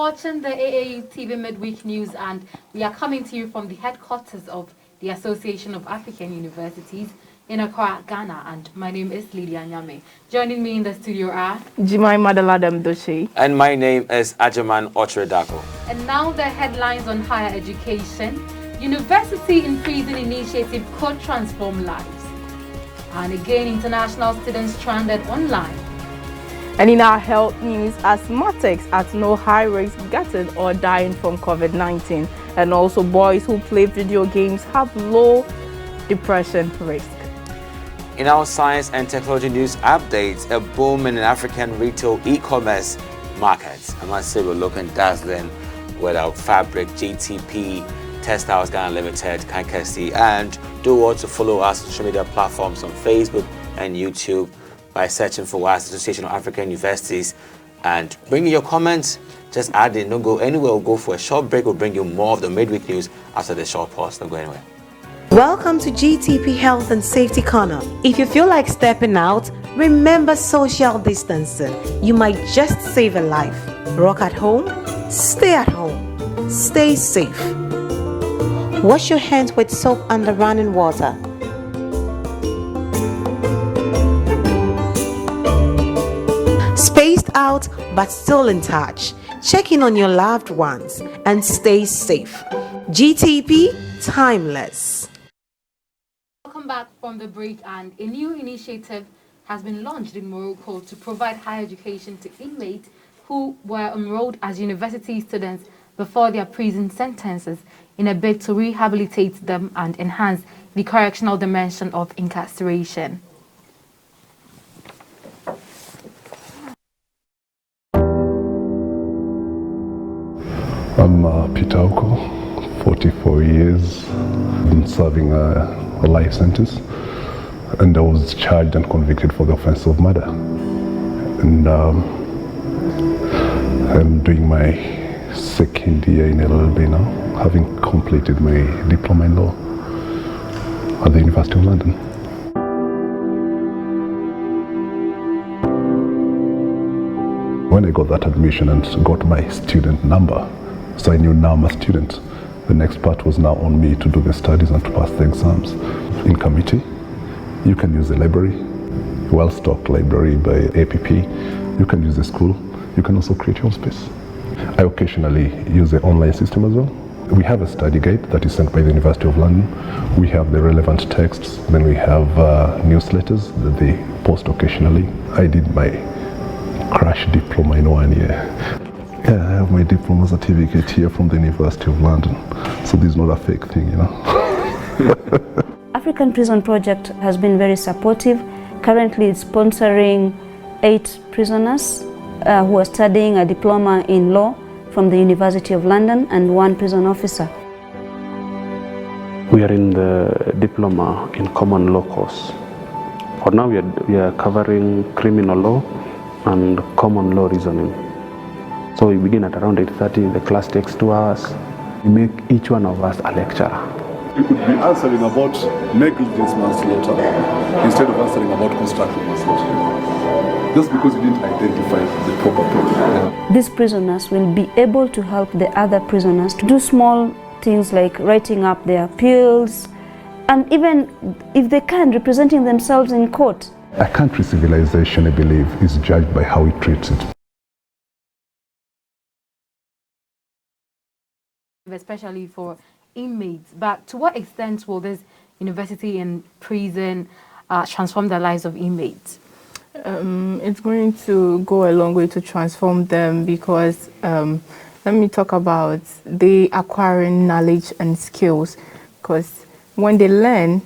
watching the AAU TV Mid-Week news, and we are coming to you from the headquarters of the Association of African Universities in Accra, Ghana, and my name is Lydia Nyame. Joining me in the studio are Jemima, Deladem, Dotsey. And my name is Agyemang, Okyere, Darko. And now the headlines on higher education. University in Prison initiative could transform lives. And again, international students stranded online. And in our health news, ASTHMATICS at no high risk getting or dying from COVID-19. And also boys who play video games have low depression risk. In our science and technology news updates, a boom in African retail e-commerce markets. I must say we're looking dazzling with our fabric, GTP, Textiles Ghana Limited, Kankesi, and do also follow us on social media platforms on Facebook and YouTube by searching for us, Association of African Universities, and bring your comments. Just add in, don't go anywhere. We'll go for a short break. We'll bring you more of the midweek news after the short pause. Don't go anywhere. Welcome to GTP Health and Safety Corner. If you feel like stepping out, remember social distancing. You might just save a life. Rock at home, stay at home, stay safe. Wash your hands with soap and running water. Spaced out but still in touch. Check in on your loved ones and stay safe. GTP, timeless. Welcome back from the break, and a new initiative has been launched in Morocco to provide higher education to inmates who were enrolled as university students before their prison sentences in a bid to rehabilitate them and enhance the correctional dimension of incarceration. I'm Peter Oko, 44 years, been serving a life sentence, and I was charged and convicted for the offense of murder. And I'm doing my second year in LLB now, having completed my diploma in law at the University of London. When I got that admission and got my student number, so I knew now I'm a student. The next part was now on me to do the studies and to pass the exams. In committee, you can use the library, well-stocked library by APP. You can use the school. You can also create your own space. I occasionally use the online system as well. We have a study guide that is sent by the University of London. We have the relevant texts. Then we have newsletters that they post occasionally. I did my crash diploma in 1 year. Yeah, I have my diploma certificate here from the University of London. So this is not a fake thing, you know. African Prison Project has been very supportive. Currently it's sponsoring 8 prisoners who are studying a diploma in law from the University of London and 1 prison officer. We are in the diploma in common law course. For now we are covering criminal law and common law reasoning. So we begin at around 8:30, the class takes 2 hours. We make each one of us a lecturer. You could be answering about negligence manslaughter instead of answering about constructive manslaughter. Just because you didn't identify the proper problem. These prisoners will be able to help the other prisoners to do small things like writing up their appeals, and even if they can, representing themselves in court. A country's civilization, I believe, is judged by how it treats it. Especially for inmates. But to what extent will this university in prison transform the lives of inmates? It's going to go a long way to transform them because let me talk about the acquiring knowledge and skills, because when they learn,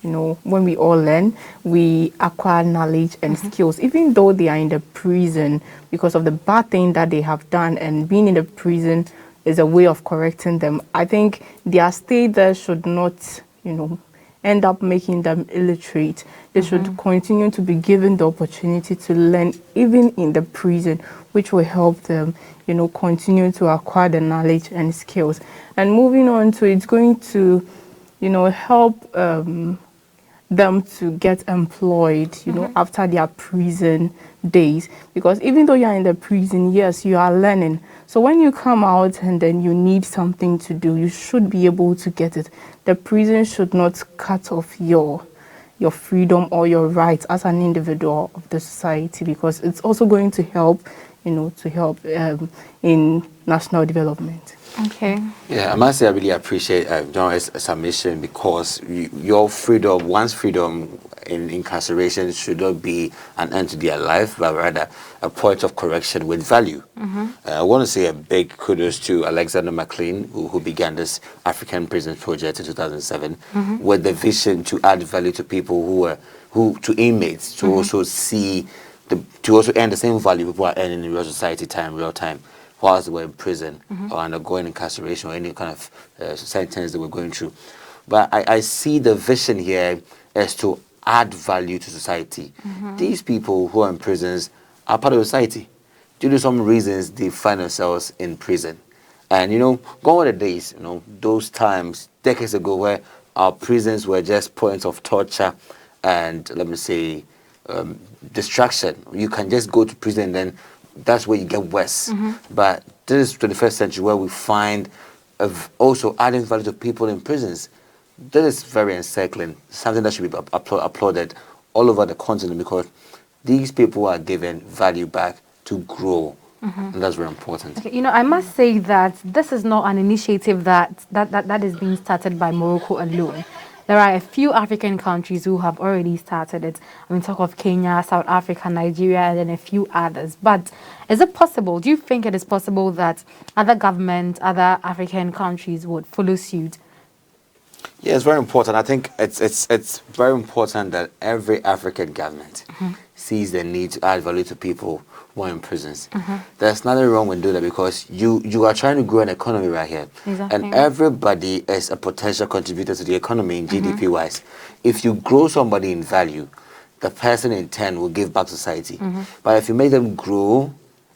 you know, when we all learn, we acquire knowledge and skills, even though they are in the prison because of the bad thing that they have done, and being in the prison is a way of correcting them. I think their stay there should not, you know, end up making them illiterate. They should continue to be given the opportunity to learn even in the prison, which will help them, you know, continue to acquire the knowledge and skills. And moving on to, it's going to, you know, help them to get employed, you know, after their prison days. Because even though you're in the prison, yes, you are learning. So when you come out and then you need something to do, you should be able to get it. The prison should not cut off your freedom or your rights as an individual of the society, because it's also going to help, you know, in national development. Okay. Yeah, I must say I really appreciate John's submission, because your freedom, one's freedom in incarceration should not be an end to their life, but rather a point of correction with value. I want to say a big kudos to Alexander McLean, who began this African Prison Project in 2007 with the vision to add value to people to inmates, to also see, to also earn the same value people are earning in real society, real time, whilst they were in prison or undergoing incarceration or any kind of sentence they were going through. But I see the vision here as to add value to society. These people who are in prisons are part of society. Due to some reasons, they find themselves in prison. And, you know, go on the days, you know, those times, decades ago, where our prisons were just points of torture and, let me say, distraction. You can just go to prison and then that's where you get worse. But this is 21st century where we find also adding value to people in prisons. That is very encircling, something that should be applauded all over the continent, because these people are given value back to grow. And that's very important. Okay, you know, I must say that this is not an initiative that is being started by Morocco alone. There are a few African countries who have already started it. I mean, talk of Kenya, South Africa, Nigeria, and then a few others. But is it possible, do you think it is possible that other governments, other African countries would follow suit? Yeah, it's very important. I think it's very important that every African government sees the need to add value to people who are in prisons. There's nothing wrong with doing that, because you are trying to grow an economy right here. Exactly. And everybody is a potential contributor to the economy in GDP-wise. If you grow somebody in value, the person in turn will give back to society. But if you make them grow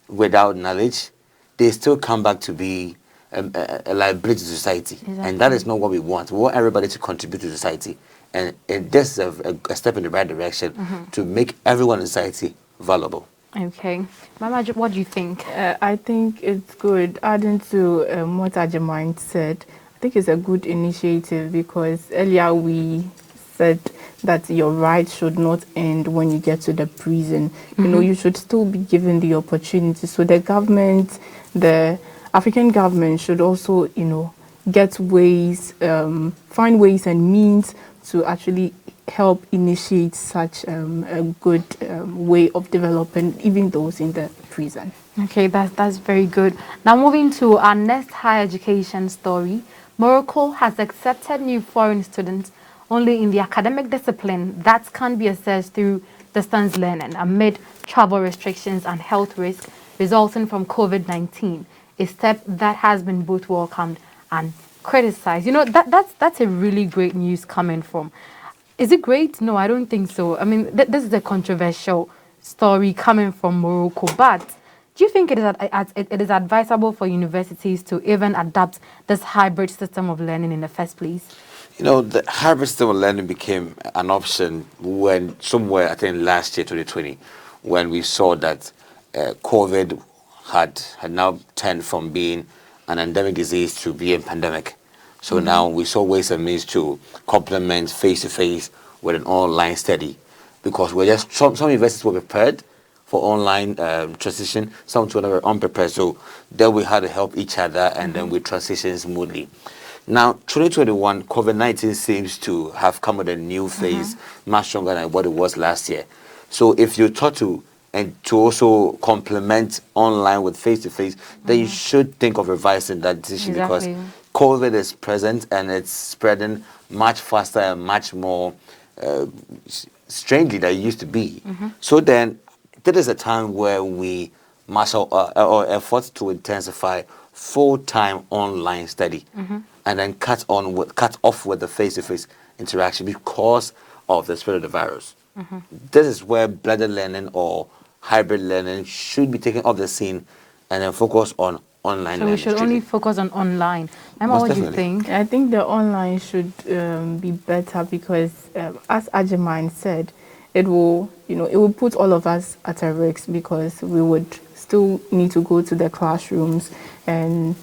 without knowledge, they still come back to be a liability to society. And that is not what we want. We want everybody to contribute to society. And this is a step in the right direction to make everyone in society valuable. Okay. Mama, what do you think? I think it's good. Adding to what Agyemang said, I think it's a good initiative, because earlier we said that your rights should not end when you get to the prison. You know, you should still be given the opportunity. So the government, the African government should also, you know, get ways, find ways and means to actually help initiate such a good way of developing even those in the prison. Okay, that's very good. Now moving to our next higher education story. Morocco has accepted new foreign students only in the academic discipline that can be assessed through distance learning amid travel restrictions and health risks resulting from COVID-19, a step that has been both welcomed and criticized. You know, that's a really great news coming from. Is it great? No, I don't think so. I mean, this is a controversial story coming from Morocco, but do you think it is advisable for universities to even adopt this hybrid system of learning in the first place? You know, the hybrid system of learning became an option when somewhere, I think last year, 2020, when we saw that COVID had now turned from being an endemic disease to be a pandemic. So now we saw ways and means to complement face-to-face with an online study, because we're just some universities were prepared for online transition, some were unprepared. So then we had to help each other, and then we transitioned smoothly. Now, 2021, COVID-19 seems to have come with a new phase, much stronger than what it was last year. So if you're taught to also complement online with face-to-face, then you should think of revising that decision, because COVID is present and it's spreading much faster and much more strangely than it used to be. So then, this is a time where we marshal our efforts to intensify full-time online study, and then cut off with the face-to-face interaction because of the spread of the virus. This is where blended learning or hybrid learning should be taken off the scene, and then focus on online. So we should only focus on online. Emma, Most what do you definitely. think? I think the online should be better because, as Agyemang said, it will, it will put all of us at a risk because we would still need to go to the classrooms and,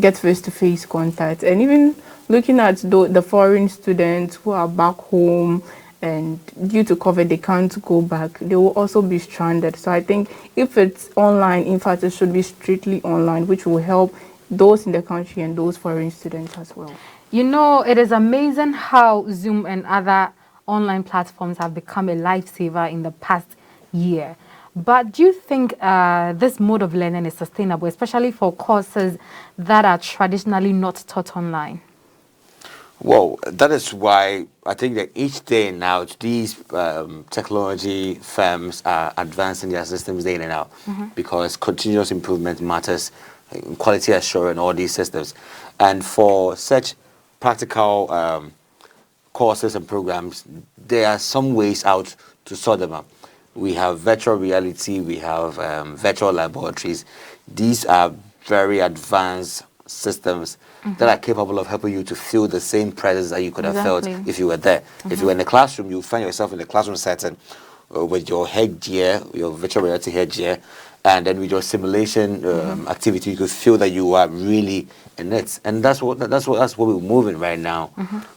get face-to-face contact. And even looking at the foreign students who are back home and due to COVID, they can't go back, they will also be stranded. So I think if it's online, in fact, it should be strictly online, which will help those in the country and those foreign students as well. It is amazing how Zoom and other online platforms have become a lifesaver in the past year. But do you think this mode of learning is sustainable, especially for courses that are traditionally not taught online? Well, that is why I think that each day now these technology firms are advancing their systems day in and out because continuous improvement matters, quality assurance, all these systems. And for such practical courses and programs, there are some ways out to sort them out. We have virtual reality, we have virtual laboratories. These are very advanced systems that are capable of helping you to feel the same presence that you could have felt if you were there. If you were in the classroom, you find yourself in the classroom setting with your headgear, your virtual reality headgear, and then with your simulation activity, you could feel that you are really in it. And that's what we're moving right now.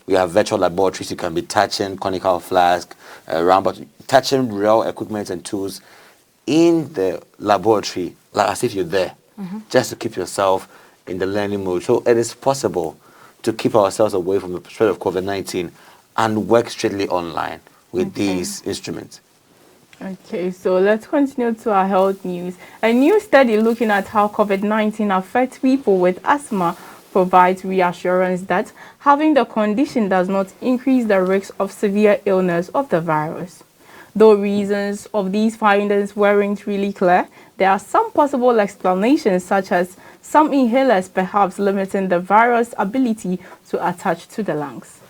We have virtual laboratories. You can be touching conical flask, but touching real equipment and tools in the laboratory, like as if you're there, just to keep yourself in the learning mode. So it is possible to keep ourselves away from the spread of COVID-19 and work strictly online with these instruments. Okay, so let's continue to our health news. A new study looking at how COVID-19 affects people with asthma provides reassurance that having the condition does not increase the risk of severe illness of the virus. Though reasons of these findings weren't really clear, there are some possible explanations, such as some inhalers perhaps limiting the virus' ability to attach to the lungs.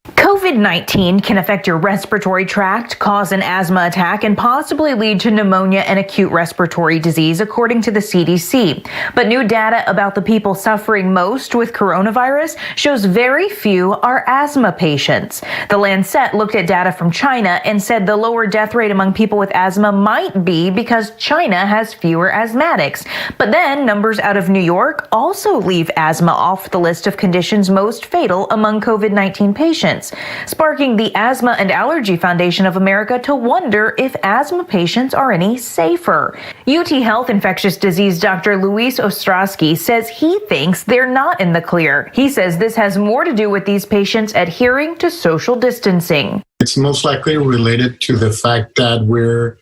COVID-19 can affect your respiratory tract, cause an asthma attack, and possibly lead to pneumonia and acute respiratory disease, according to the CDC. But new data about the people suffering most with coronavirus shows very few are asthma patients. The Lancet looked at data from China and said the lower death rate among people with asthma might be because China has fewer asthmatics. But then numbers out of New York also leave asthma off the list of conditions most fatal among COVID-19 patients, sparking the Asthma and Allergy Foundation of America to wonder if asthma patients are any safer. UT Health infectious disease Dr. Luis Ostrowski says he thinks they're not in the clear. He says this has more to do with these patients adhering to social distancing. It's most likely related to the fact that we're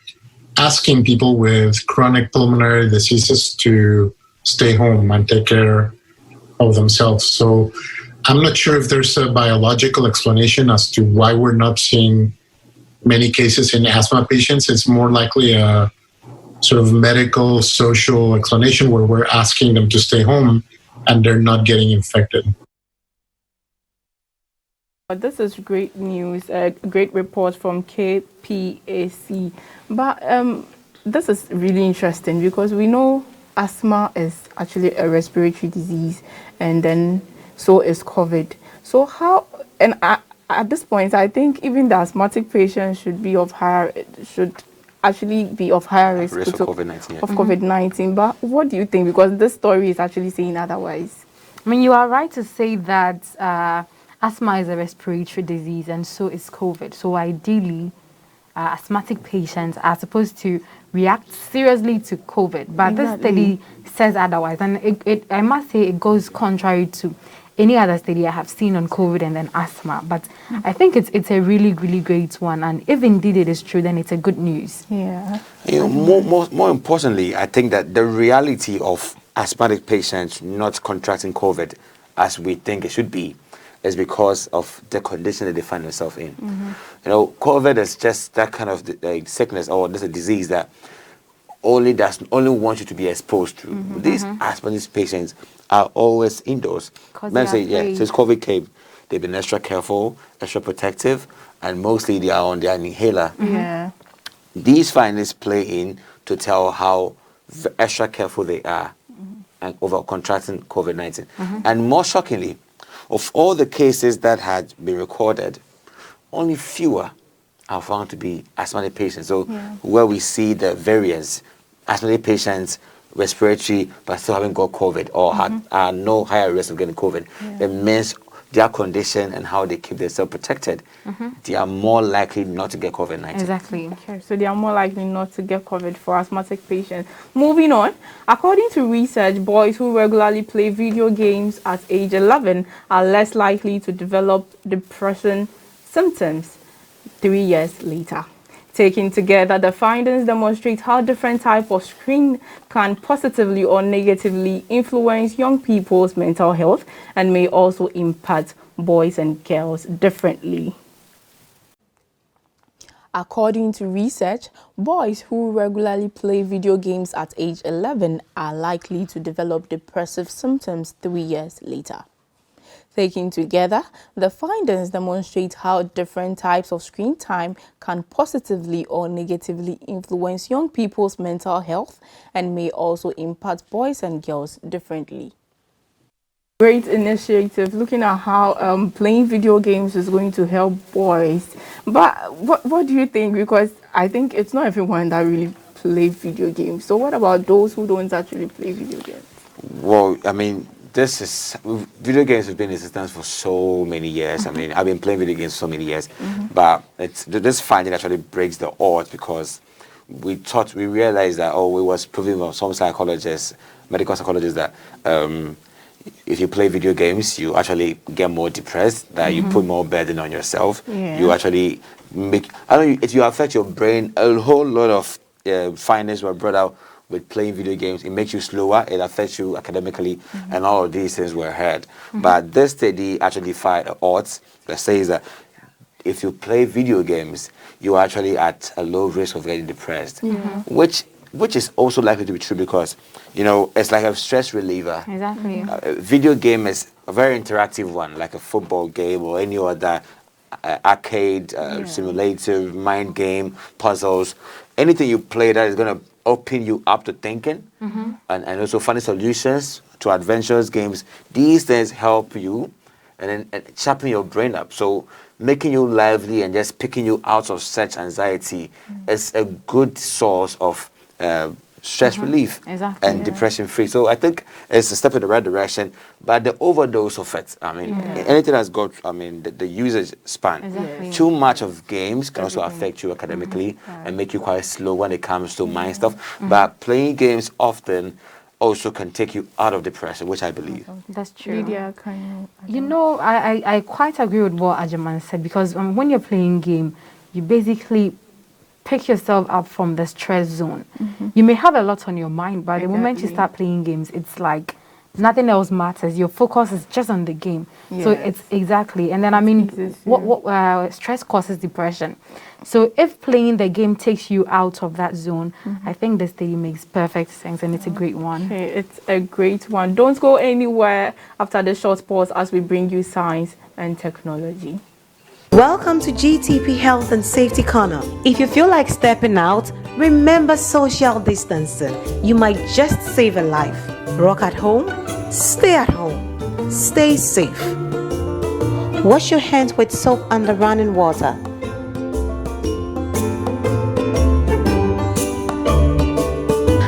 asking people with chronic pulmonary diseases to stay home and take care of themselves. So I'm not sure if there's a biological explanation as to why we're not seeing many cases in asthma patients. It's more likely a sort of medical, social explanation where we're asking them to stay home and they're not getting infected. This is great news, a great report from KPAC. But this is really interesting because we know asthma is actually a respiratory disease, and then so is COVID. So how, and at this point, I think even the asthmatic patients should actually be of higher risk of COVID-19. Of COVID-19. But what do you think? Because this story is actually saying otherwise. I mean, you are right to say that asthma is a respiratory disease and so is COVID. So ideally, asthmatic patients are supposed to react seriously to COVID. But this study says otherwise. And I must say it goes contrary to any other study I have seen on COVID and then asthma. But I think it's a really, really great one. And if indeed it is true, then it's a good news. Yeah. More importantly, I think that the reality of asthmatic patients not contracting COVID as we think it should be is because of the condition that they find themselves in. COVID is just that kind of sickness or there's a disease that only wants you to be exposed to. These asthmatic patients are always indoors. Men say, since COVID came, they've been extra careful, extra protective, and mostly they are on their inhaler. These findings play in to tell how extra careful they are over contracting COVID-19. And more shockingly, of all the cases that had been recorded, only fewer are found to be asthmatic patients. So where we see the variance, asthmatic patients, respiratory, but still haven't got COVID or are no higher risk of getting COVID, it means their condition and how they keep themselves protected, they are more likely not to get COVID-19. Exactly. Okay, so they are more likely not to get COVID for asthmatic patients. Moving on, according to research, boys who regularly play video games at age 11 are less likely to develop depression symptoms 3 years later. Taken together, the findings demonstrate how different types of screen can positively or negatively influence young people's mental health and may also impact boys and girls differently. According to research, boys who regularly play video games at age 11 are likely to develop depressive symptoms 3 years later. Taken together, the findings demonstrate how different types of screen time can positively or negatively influence young people's mental health and may also impact boys and girls differently. Great initiative, looking at how playing video games is going to help boys. But what do you think? Because I think it's not everyone that really play video games. So what about those who don't actually play video games? Well, I mean, video games have been in existence for so many years. I mean, I've been playing video games for so many years, but this finding actually breaks the odds because we realized that, it was proven by some psychologists, medical psychologists, that if you play video games, you actually get more depressed, that you put more burden on yourself. You actually if you affect your brain, a whole lot of findings were brought out with playing video games. It makes you slower, it affects you academically, and all of these things were heard. But this study actually defied the odds that says that if you play video games, you're actually at a low risk of getting depressed, which is also likely to be true because, it's like a stress reliever. Exactly. Video game is a very interactive one, like a football game or any other arcade, simulative, mind game, puzzles. Anything you play that is going to open you up to thinking and also finding solutions to adventures, games. These things help you and sharpen your brain up. So making you lively and just picking you out of such anxiety is a good source of stress relief and depression free. So I think it's a step in the right direction, but the overdose of it, I mean, anything that's got, the usage span, too much of games can also affect you academically and make you quite slow when it comes to mind stuff. But playing games often also can take you out of depression, which I believe. That's true. Lydia, I quite agree with what Agyemang said because when you're playing game, you basically pick yourself up from the stress zone. You may have a lot on your mind, but the moment you start playing games, it's like nothing else matters. Your focus is just on the game. So it's and then what stress causes depression. So if playing the game takes you out of that zone, I think this study makes perfect sense and it's a great one. Okay, it's a great one. Don't go anywhere after the short pause as we bring you science and technology. Welcome to GTP Health and Safety Corner. If you feel like stepping out, remember social distancing. You might just save a life. Rock at home, stay at home, stay safe. Wash your hands with soap under running water.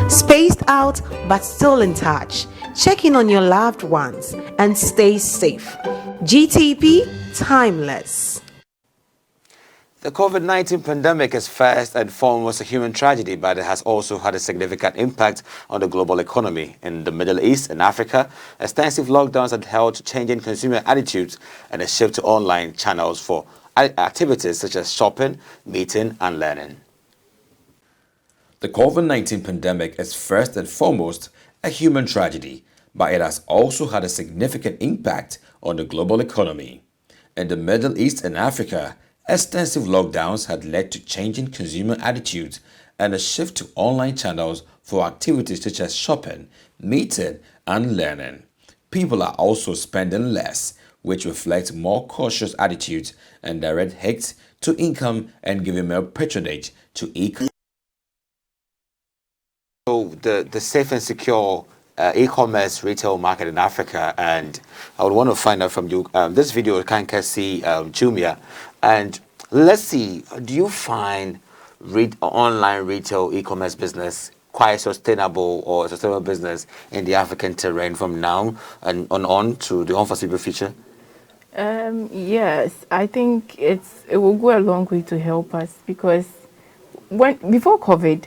Spaced out but still in touch. Check in on your loved ones and stay safe. GTP, timeless. The COVID-19 pandemic is first and foremost a human tragedy, but it has also had a significant impact on the global economy. In the Middle East and Africa, extensive lockdowns had held to changing consumer attitudes and a shift to online channels for activities such as shopping, meeting, and learning. The COVID-19 pandemic is first and foremost a human tragedy, but it has also had a significant impact on the global economy. In the Middle East and Africa, extensive lockdowns had led to changing consumer attitudes and a shift to online channels for activities such as shopping, meeting, and learning. People are also spending less, which reflects more cautious attitudes and direct hits to income and giving more patronage to e-commerce. So the safe and secure e-commerce retail market in Africa, and I would want to find out from you. This video can see Jumia, and let's see. Do you find online retail e-commerce business quite sustainable or sustainable business in the African terrain from now and on to the unforeseeable future? Yes, I think it will go a long way to help us, because before COVID,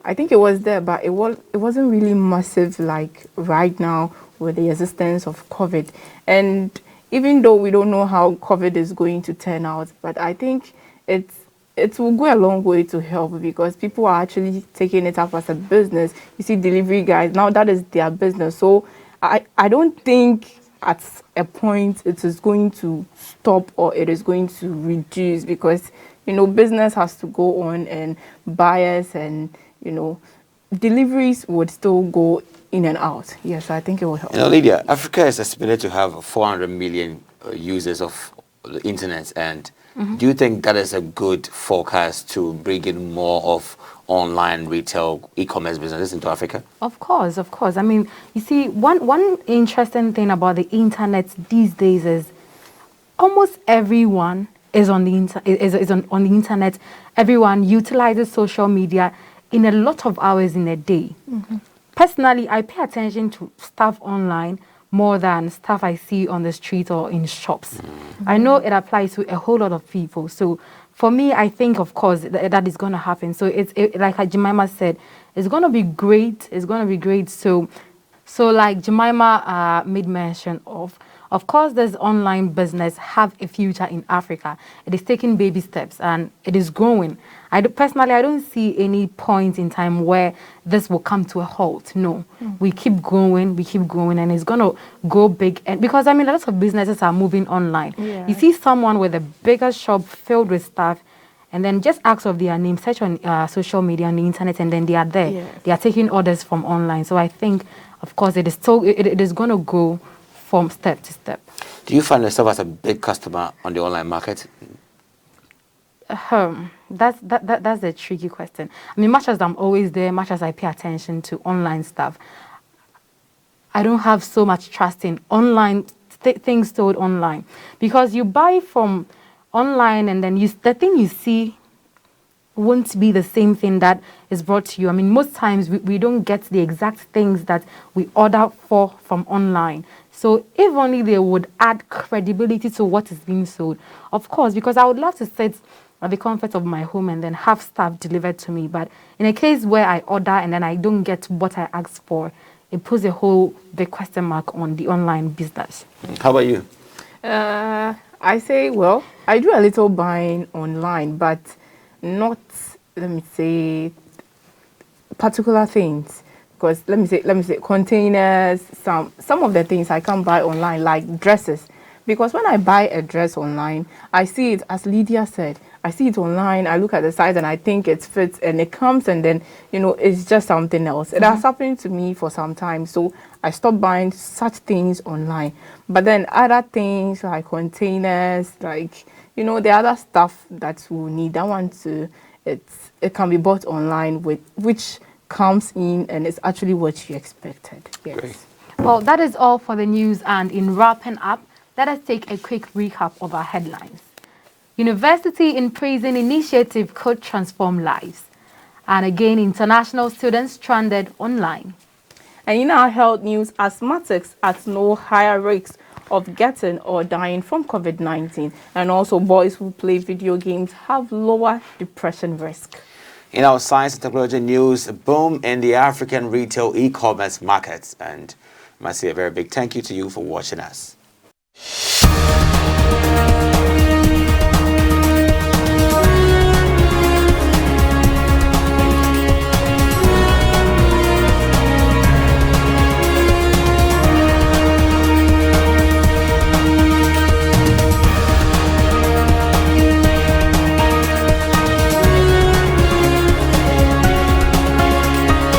I think it was there, but it wasn't really massive like right now with the existence of COVID. And even though we don't know how COVID is going to turn out, but I think it will go a long way to help, because people are actually taking it up as a business. You see, delivery guys, now that is their business. So I don't think at a point it is going to stop or it is going to reduce, because, you know, business has to go on, and buyers and, you know, deliveries would still go in and out. Yes, I think it will help. You know, Lydia, Africa is estimated to have 400 million users of the internet, and do you think that is a good forecast to bring in more of online retail e-commerce businesses into Africa? Of course, of course. I mean, you see, one interesting thing about the internet these days is almost everyone is on the on the internet. Everyone utilizes social media in a lot of hours in a day. Personally, I pay attention to stuff online more than stuff I see on the street or in shops. I know it applies to a whole lot of people. So for me, I think, of course, that is going to happen. So like Jemima said, it's going to be great. It's going to be great. So like Jemima made mention of course, this online business have a future in Africa. It is taking baby steps and it is growing. Personally, I don't see any point in time where this will come to a halt. No, we keep growing, and it's going to go big. And because, I mean, lots of businesses are moving online. Yeah. You see someone with a bigger shop filled with stuff, and then just ask of their name, search on social media, on the internet, and then they are there. Yes. They are taking orders from online. So I think, of course, it is going to go from step to step. Do you find yourself as a big customer on the online market? That's a tricky question. I mean, much as I'm always there, much as I pay attention to online stuff, I don't have so much trust in online things sold online, because you buy from online and then the thing you see won't be the same thing that is brought to you. I mean, most times we don't get the exact things that we order from online. So if only they would add credibility to what is being sold. Of course, because I would love to sit at the comfort of my home and then have stuff delivered to me. But in a case where I order and then I don't get what I asked for, it puts a whole big question mark on the online business. How about you? I say, well, I do a little buying online, but not, let me say, particular things. Because let me say containers, some of the things I can buy online, like dresses. Because when I buy a dress online, I see it, as Lydia said, I see it online, I look at the size and I think it fits, and it comes and then, you know, it's just something else. It has happened to me for some time, so I stopped buying such things online. But then other things like containers, like, you know, the other stuff that we need, that one too, it can be bought online, which comes in and it's actually what you expected. Yes. Great. Well, that is all for the news, and in wrapping up, let us take a quick recap of our headlines. University in Prison initiative could transform lives. And again, international students stranded online. And in our health news, asthmatics at no higher risks of getting or dying from COVID-19. And also boys who play video games have lower depression risk. In our science and technology news, a boom in the African retail e-commerce markets. And I must say a very big thank you to you for watching us.